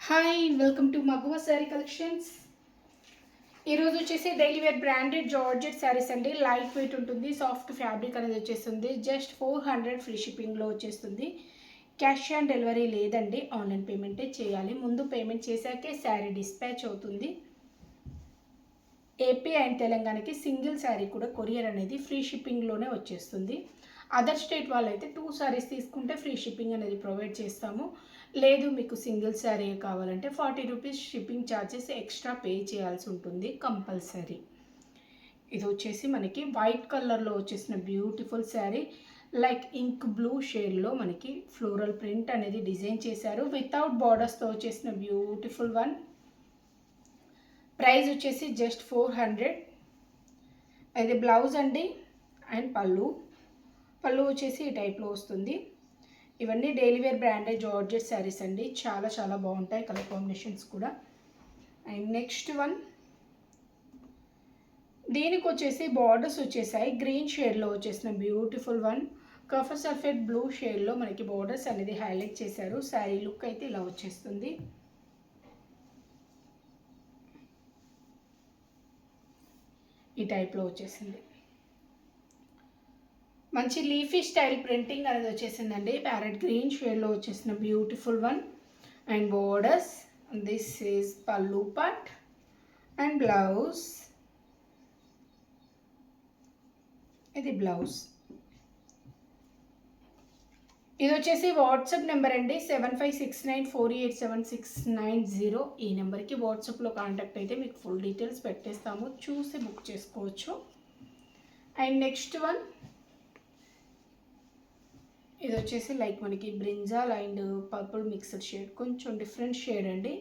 Hi welcome to Maguva saree collections. ఈరోజు వచ్చేసి daily wear branded georgette sarees అండి. లైట్ వెయిట్ ఉంటుంది, సాఫ్ట్ ఫ్యాబ్రిక్ అనేది వచ్చేస్తుంది. జస్ట్ 400 ఫ్రీ షిప్పింగ్లో వచ్చేస్తుంది. క్యాష్ ఆన్ డెలివరీ లేదండి, ఆన్లైన్ పేమెంటే చేయాలి. ముందు పేమెంట్ చేశాకే శారీ డిస్పాచ్ అవుతుంది. ఏపీ అండ్ తెలంగాణకి సింగిల్ శారీ కూడా కొరియర్ అనేది ఫ్రీ షిప్పింగ్లోనే వచ్చేస్తుంది. అదర్ స్టేట్ వాళ్ళైతే 2 శారీస్ తీసుకుంటే ఫ్రీ షిప్పింగ్ అనేది ప్రొవైడ్ చేస్తాము. లేదు మీకు సింగిల్ శారీ కావాలంటే 40 rupees shipping charges extra pay చేయాల్సి ఉంటుంది కంపల్సరీ. ఇది వచ్చేసి మనకి వైట్ కలర్లో వచ్చేసిన beautiful saree, like ink blue షేడ్లో మనకి ఫ్లోరల్ ప్రింట్ అనేది డిజైన్ చేశారు. వితౌట్ బార్డర్స్తో వచ్చేసిన బ్యూటిఫుల్ వన్. ప్రైస్ వచ్చేసి జస్ట్ 400. అది బ్లౌజ్ అండి అండ్ పళ్ళు వచ్చేసి ఈ టైప్లో వస్తుంది. ఇవన్నీ daily wear branded georgette sarees అండి. చాలా చాలా బాగుంటాయి కలర్ కాంబినేషన్స్ కూడా. అండ్ నెక్స్ట్ వన్, దీనికి వచ్చేసి బార్డర్స్ వచ్చేసాయి. గ్రీన్ షేడ్లో వచ్చేసిన beautiful one. Copper sulphate blue షేడ్లో మనకి బార్డర్స్ అనేది హైలైట్ చేశారు. శారీ లుక్ అయితే ఇలా వచ్చేస్తుంది. ఈ టైప్లో వచ్చేసింది. మంచి లీఫీ స్టైల్ ప్రింటింగ్ అనేది వచ్చేసిందండి. ప్యారెట్ గ్రీన్ షేడ్లో వచ్చేసిన beautiful one. And borders, this is పల్లు పార్ట్ అండ్ బ్లౌజ్. ఇది బ్లౌజ్. ఇది వచ్చేసి వాట్సాప్ నెంబర్ అండి, 7569487690. ఈ నెంబర్కి వాట్సాప్లో కాంటాక్ట్ అయితే మీకు ఫుల్ డీటెయిల్స్ పెట్టేస్తాము, చూసి బుక్ చేసుకోవచ్చు. అండ్ నెక్స్ట్ వన్, ఇది వచ్చేసి లైక్ మనకి brinjal and purple mixed shade, కొంచెం డిఫరెంట్ షేడ్ అండి.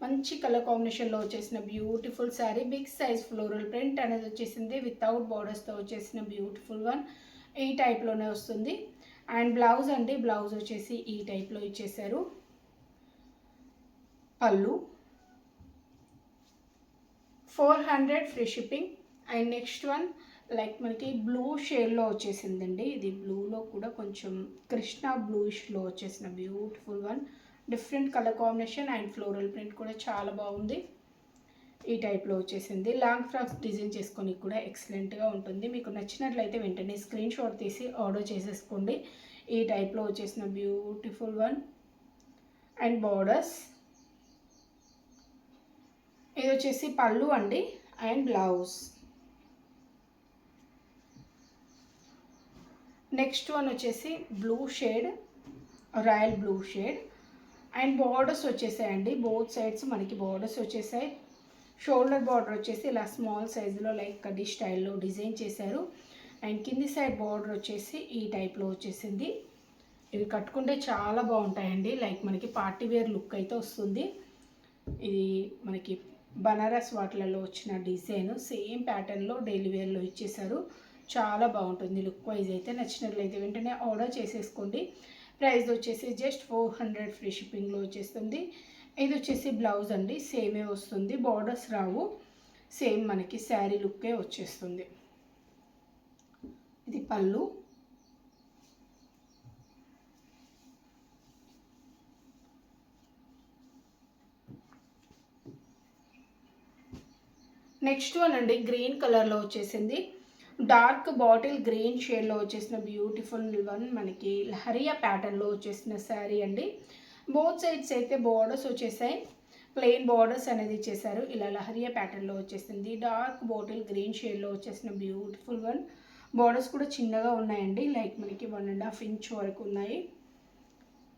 మంచి కలర్ కాంబినేషన్లో వచ్చేసిన beautiful saree. Big size floral print అనేది వచ్చేసింది. వితౌట్ బార్డర్స్తో వచ్చేసిన బ్యూటిఫుల్ వన్. ఈ టైప్లోనే వస్తుంది. అండ్ బ్లౌజ్ అండి, బ్లౌజ్ వచ్చేసి ఈ టైప్లో ఇచ్చేసారు. పళ్ళు 400 free shipping. And next one, like మనకి బ్లూ షేడ్లో వచ్చేసిందండి. ఇది బ్లూలో కూడా కొంచెం కృష్ణ బ్లూయిష్లో వచ్చేసిన beautiful one. Different colour combination and floral print కూడా చాలా బాగుంది. ఈ టైప్లో వచ్చేసింది. లాంగ్ ఫ్రాక్స్ డిజైన్ చేసుకొని కూడా ఎక్సలెంట్గా ఉంటుంది. మీకు నచ్చినట్లయితే వెంటనే స్క్రీన్ షాట్ తీసి ఆర్డర్ చేసేసుకోండి. ఈ టైప్లో వచ్చేసిన బ్యూటిఫుల్ వన్. అండ్ బార్డర్స్, ఇది వచ్చేసి పళ్ళు అండి అండ్ బ్లౌజ్. నెక్స్ట్ వన్ వచ్చేసి blue shade, royal blue shade. And borders వచ్చేసాయండి, బోత్ సైడ్స్ మనకి బార్డర్స్ వచ్చేసాయి. షోల్డర్ బార్డర్ వచ్చేసి ఇలా స్మాల్ సైజులో లైక్ కడ్డీ స్టైల్లో డిజైన్ చేశారు. అండ్ కింది సైడ్ బార్డర్ వచ్చేసి ఈ టైప్లో వచ్చేసింది. ఇవి కట్టుకుంటే చాలా బాగుంటాయండి, లైక్ మనకి పార్టీ వేర్ లుక్ అయితే వస్తుంది. ఇది మనకి బనారస్ వాటిలలో వచ్చిన డిజైన్, సేమ్ ప్యాటర్న్లో డైలీ వేర్లో ఇచ్చేసారు. చాలా బాగుంటుంది లుక్ వైజ్ అయితే. నచ్చినట్లయితే వెంటనే ఆర్డర్ చేసేసుకోండి. ప్రైస్ వచ్చేసి జస్ట్ 400 ఫ్రీ షిప్పింగ్లో వచ్చేస్తుంది. ఇది వచ్చేసి బ్లౌజ్ అండి, సేమే వస్తుంది, బార్డర్స్ రావు, సేమ్ మనకి శారీ లుక్కే వచ్చేస్తుంది. ఇది పళ్ళు. నెక్స్ట్ వన్ అండి, గ్రీన్ కలర్లో వచ్చేసింది. డార్క్ బాటిల్ గ్రీన్ షేడ్లో వచ్చేసిన బ్యూటిఫుల్ వన్. మనకి లహరియా ప్యాటర్న్లో వచ్చేసిన శారీ అండి. బోత్ సైడ్స్ అయితే బార్డర్స్ వచ్చేసాయి. ప్లెయిన్ బార్డర్స్ అనేది ఇచ్చేసారు. ఇలా లహరియా ప్యాటర్న్లో వచ్చేసింది. డార్క్ బాటిల్ గ్రీన్ షేడ్లో వచ్చేసిన బ్యూటిఫుల్ వన్. బార్డర్స్ కూడా చిన్నగా ఉన్నాయండి, లైక్ మనకి 1.5 ఇంచ్ వరకు ఉన్నాయి,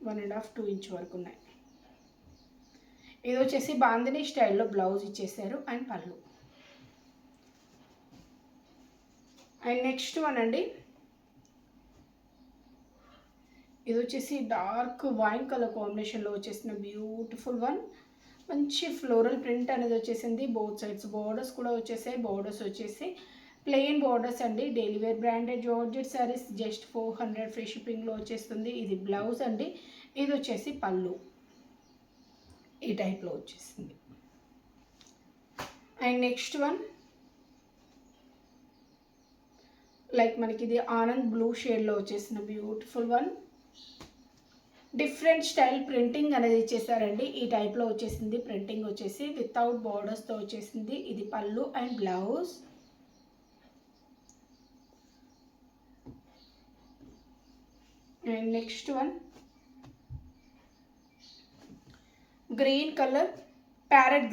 1.5-2 ఇంచ్ వరకు ఉన్నాయి. ఇది వచ్చేసి బాందినీ స్టైల్లో బ్లౌజ్ ఇచ్చేసారు and pallu. And next one అండి, ఇది వచ్చేసి డార్క్ వైన్ కలర్ కాంబినేషన్లో వచ్చేసిన బ్యూటిఫుల్ వన్. మంచి ఫ్లోరల్ ప్రింట్ అనేది వచ్చేసింది. బోత్ సైడ్స్ బార్డర్స్ కూడా వచ్చేసాయి. బార్డర్స్ వచ్చేసి ప్లెయిన్ బార్డర్స్ అండి. Daily wear branded georgette saris just 400 free షిప్పింగ్లో వచ్చేస్తుంది. ఇది బ్లౌజ్ అండి, ఇది వచ్చేసి పళ్ళు. ఈ టైప్లో వచ్చేసింది. అండ్ నెక్స్ట్ వన్, లైక్ మనకి ఇది ఆనంద్ బ్లూ షేడ్లో వచ్చేసిన beautiful one. Different style printing అనేది ఇచ్చేసారండి. ఈ టైప్లో వచ్చేసింది ప్రింటింగ్ వచ్చేసి వితౌట్ బార్డర్స్తో వచ్చేసింది. ఇది పళ్ళు and blouse. And next one green colour, parrot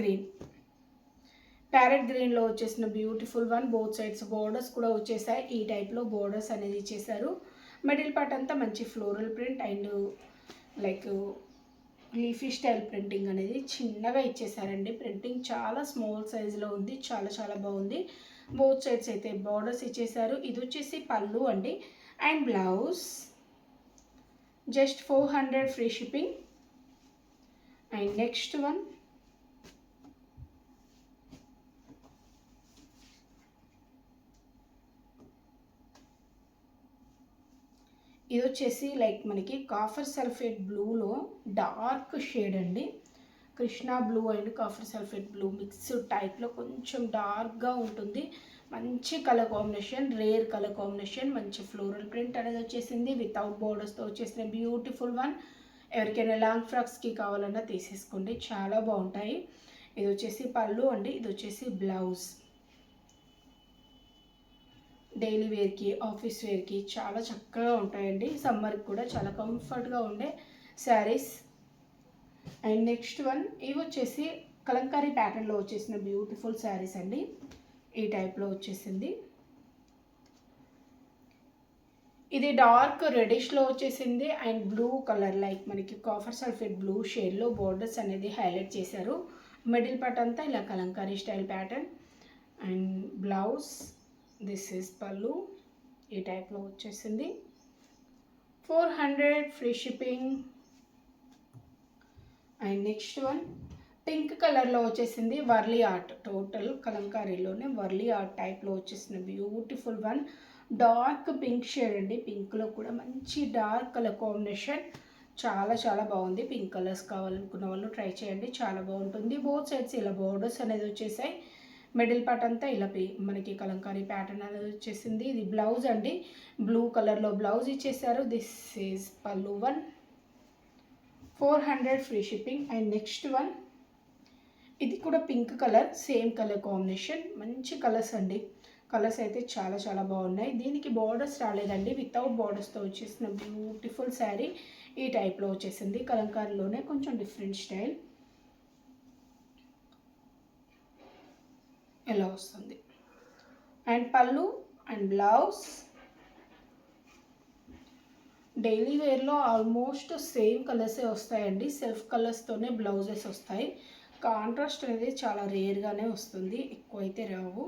గ్రీన్లో వచ్చేసిన beautiful one. Both sides borders కూడా వచ్చేసాయి. ఈ టైప్లో బోర్డర్స్ అనేది ఇచ్చేసారు. మిడిల్ పార్ట్ అంతా మంచి floral print and like leafy style printing అనేది చిన్నగా ఇచ్చేసారండి. ప్రింటింగ్ చాలా స్మాల్ సైజులో ఉంది. చాలా చాలా బాగుంది. బోత్ సైడ్స్ అయితే బార్డర్స్ ఇచ్చేసారు. ఇది వచ్చేసి పళ్ళు అండి and blouse. Just 400 free shipping. And next one ఇది వచ్చేసి లైక్ మనకి కాఫర్ సల్ఫేట్ బ్లూలో డార్క్ షేడ్ అండి. Krishna blue and copper sulphate blue mix టైప్లో కొంచెం డార్క్గా ఉంటుంది. మంచి colour combination, rare colour combination. మంచి ఫ్లోరల్ ప్రింట్ అనేది వచ్చేసింది. వితౌట్ బోర్డర్స్తో వచ్చేసిన బ్యూటిఫుల్ వన్. ఎవరికైనా లాంగ్ ఫ్రాక్స్కి కావాలన్నా తీసేసుకోండి, చాలా బాగుంటాయి. ఇది వచ్చేసి పళ్ళు అండి. ఇది వచ్చేసి బ్లౌజ్. డైలీ వేర్కి, ఆఫీస్ వేర్కి చాలా చక్కగా ఉంటాయండి. సమ్మర్కి కూడా చాలా కంఫర్ట్గా ఉండే శారీస్. అండ్ నెక్స్ట్ వన్ ఇవి వచ్చేసి కలంకారీ ప్యాటర్న్లో వచ్చేసిన బ్యూటిఫుల్ శారీస్ అండి. ఈ టైప్లో వచ్చేసింది. ఇది డార్క్ రెడిష్లో వచ్చేసింది అండ్ బ్లూ కలర్ లైక్ మనకి కాఫర్ సల్ఫేట్ బ్లూ షేడ్లో బోర్డర్స్ అనేది హైలైట్ చేశారు. మిడిల్ పార్ట్ అంతా ఇలా Kalamkari style pattern and blouse. This is pallu. ఈ టైప్లో వచ్చేసింది. 400 free shipping. And next one pink కలర్లో వచ్చేసింది వర్లీ ఆర్ట్. టోటల్ కలంకారీలోనే వర్లీ ఆర్ట్ టైప్లో వచ్చేసిన beautiful one. Dark pink shade అండి. పింక్లో కూడా మంచి డార్క్ కలర్ కాంబినేషన్. చాలా చాలా బాగుంది. పింక్ కలర్స్ కావాలనుకున్న వాళ్ళు ట్రై చేయండి, చాలా బాగుంటుంది. బోత్ సైడ్స్ ఇలా బోర్డర్స్ అనేది వచ్చేసాయి. మిడిల్ పార్ట్ అంతా ఇలా మనకి కలంకారీ ప్యాటర్న్ అనేది వచ్చేసింది. ఇది బ్లౌజ్ అండి. బ్లూ కలర్లో బ్లౌజ్ ఇచ్చేసారు. దిస్ ఈజ్ పళ్ళు one. 400 free shipping. And next one ఇది కూడా pink colour, same colour combination. మంచి కలర్స్ అండి. కలర్స్ అయితే చాలా చాలా బాగున్నాయి. దీనికి బార్డర్స్ రాలేదండి. వితౌట్ బార్డర్స్తో వచ్చేసిన బ్యూటిఫుల్ శారీ. ఈ టైప్లో వచ్చేసింది. కలంకారీలోనే కొంచెం డిఫరెంట్ స్టైల్ ఎలా వస్తుంది. And pallu and blouse. Daily వేర్లో ఆల్మోస్ట్ సేమ్ కలర్సే వస్తాయండి. సెల్ఫ్ కలర్స్తోనే బ్లౌజెస్ వస్తాయి. కాంట్రాస్ట్ అనేది చాలా రేర్గానే వస్తుంది, ఎక్కువైతే రావు.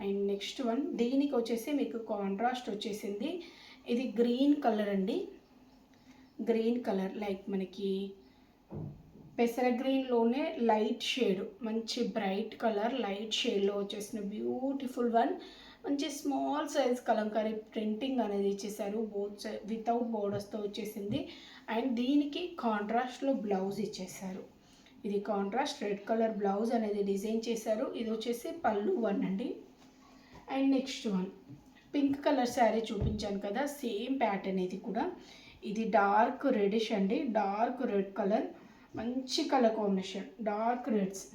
అండ్ నెక్స్ట్ వన్ దీనికి వచ్చేసి మీకు కాంట్రాస్ట్ వచ్చేసింది. ఇది గ్రీన్ కలర్ అండి. గ్రీన్ కలర్ లైక్ మనకి పెసర గ్రీన్లోనే లైట్ షేడ్, మంచి బ్రైట్ కలర్ లైట్ షేడ్లో వచ్చేసిన బ్యూటిఫుల్ వన్. మంచి స్మాల్ సైజ్ కలంకారీ ప్రింటింగ్ అనేది ఇచ్చేసారు. బోత్ వితౌట్ బోర్డర్స్తో వచ్చేసింది. అండ్ దీనికి కాంట్రాస్ట్లో బ్లౌజ్ ఇచ్చేసారు. ఇది కాంట్రాస్ట్ రెడ్ కలర్ బ్లౌజ్ అనేది డిజైన్ చేశారు. ఇది వచ్చేసి పళ్ళు వన్ అండి. And next one pink colour sari చూపించాను కదా, సేమ్ ప్యాటర్న్ ఇది కూడా. ఇది డార్క్ రెడిష్ అండి. డార్క్ రెడ్ కలర్, మంచి కలర్ కాంబినేషన్, డార్క్ రెడ్స్.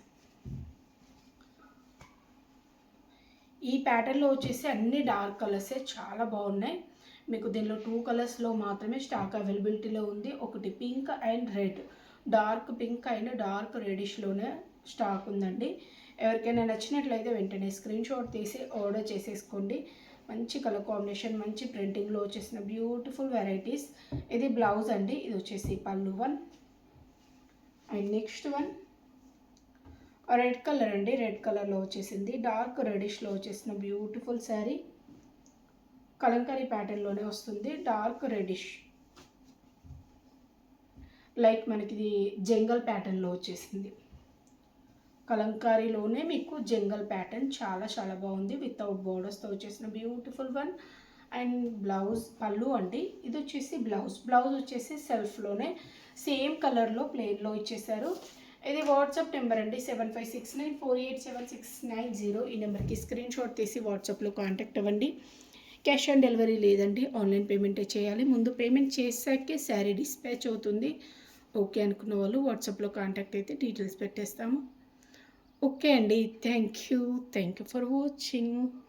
ఈ ప్యాటర్న్లో వచ్చేసి అన్ని డార్క్ కలర్సే చాలా బాగున్నాయి. మీకు దీనిలో 2 కలర్స్లో మాత్రమే స్టాక్ అవైలబిలిటీలో ఉంది. ఒకటి pink and red. Dark pink and dark రెడిష్లోనే స్టాక్ ఉందండి. ఎవరికైనా నచ్చినట్లయితే వెంటనే స్క్రీన్ షాట్ తీసి ఆర్డర్ చేసేసుకోండి. మంచి కలర్ కాంబినేషన్, మంచి ప్రింటింగ్లో వచ్చేసిన బ్యూటిఫుల్ వెరైటీస్. ఇది బ్లౌజ్ అండి. ఇది వచ్చేసి పళ్ళు one. And next one red colour అండి. రెడ్ కలర్లో వచ్చేసింది. డార్క్ రెడిష్లో వచ్చేసిన బ్యూటిఫుల్ శారీ. కలంకారీ ప్యాటర్న్లోనే వస్తుంది. డార్క్ రెడిష్ లైక్ మనకి ఇది జంగల్ ప్యాటర్న్లో వచ్చేసింది. కలంకారీలోనే మీకు జంగల్ ప్యాటర్న్ చాలా చాలా బాగుంది. వితౌట్ బోర్డర్స్తో వచ్చేసిన బ్యూటిఫుల్ వన్. అండ్ బ్లౌజ్ పళ్ళు అండి. ఇది వచ్చేసి బ్లౌజ్. బ్లౌజ్ వచ్చేసి సెల్ఫ్లోనే సేమ్ కలర్లో ప్లెయిన్లో ఇచ్చేసారు. ఇది వాట్సాప్ నెంబర్ అండి 7569487690. ఈ నెంబర్కి స్క్రీన్ షాట్ తీసి వాట్సాప్లో కాంటాక్ట్ అవ్వండి. క్యాష్ ఆన్ డెలివరీ లేదండి, ఆన్లైన్ పేమెంటే చేయాలి. ముందు పేమెంట్ చేశాకే శారీ డిస్పాచ్ అవుతుంది. ఓకే అనుకున్న వాళ్ళు వాట్సాప్లో కాంటాక్ట్ అయితే డీటెయిల్స్ పెట్టేస్తాము. ఓకే అండి. Thank you for watching.